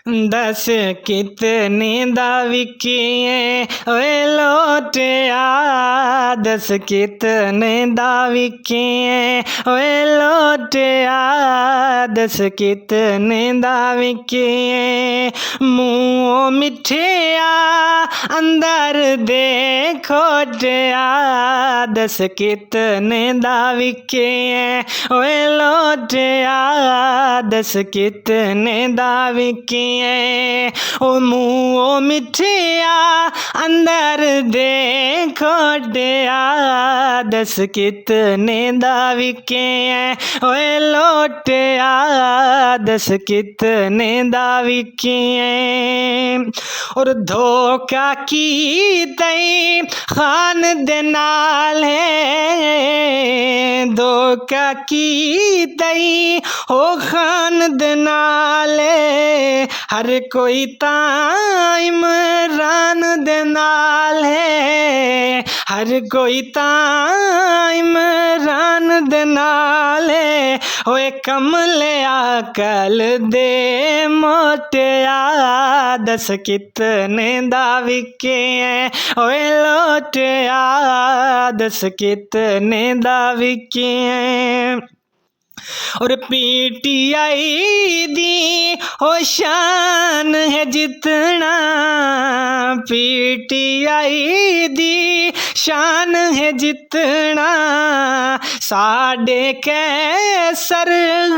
दस कितने दा विकिए ओए लोटिया, दस कितने दा विकिए ओए लोटिया, दस कितने दा विकिए। मुँह मिठिया अंदर दे खोटिया, दस कितने दा विकिए ओए लोटिया, दस कितने दा विकिए। ओ मुँह मिठिया अंदर दे खोटिया, दस कितने दा विकिए ओए लोटिया, दस कितने दा विकिए। और धोखा की तई खान दे नाल है, धोखा की तई हो खान दे नाल, हर कोई तां इमरान दे नाल है, हर कोई तां इमरान दे नाल है। ओए कमले अकल दे मोटिया, दस कितने दा विकिए ओए लोटिया, दस कितने दा विकिए। और पीटीआई दी ओ शान है जितना, पीटीआई दी शान है जितना, साडे कैसर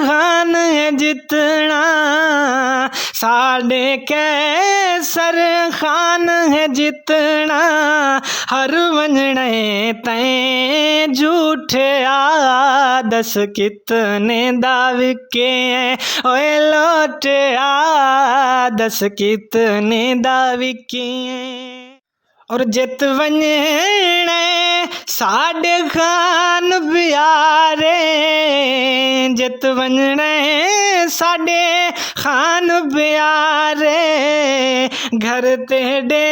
खान है जितना, साडे कैसर खान है जितना। हर वंजने तैं झूठिया, दस कितने दा विकिए ओए लोटिया, दस कितने दा विकिए। और जित वंजने साडे खान प्यारे, जित वंजने साडे खान प्यारे, घर तेडे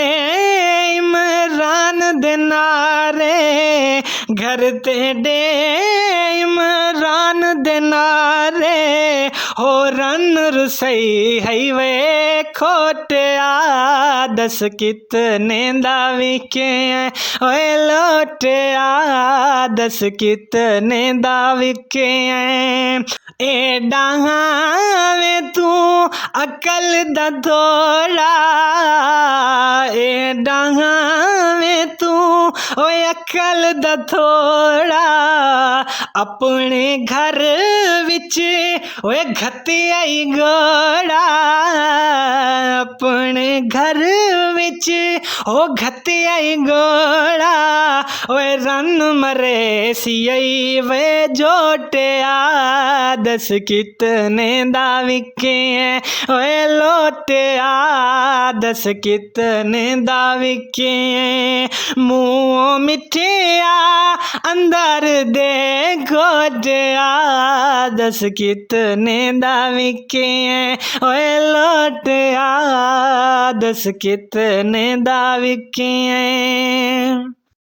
इमरान दे नारे, घर तेडे इमरान दे नारे। हो रन रुसई है वे खोटिया, दस कितने दा विकिए ओए लोटिया, दस कितने दा विकिए। ए डावे तू अकल दा थोड़ा, ए डावे तू ओए अकल दा थोड़ा, अपने घर विच ओए घतियाई गोड़ा, अपने घर विच ओ घतियाई गोड़ा। ओए रन मरे सियई वे जोटिया, दस कितने दा विकिए ओए लोटिया, दस कितने दा विकिए। मुँह मिठिया अंदर दे खोटिया, दस कितने दा विकिए ओए लोटिया, दस कितने दा विकिए।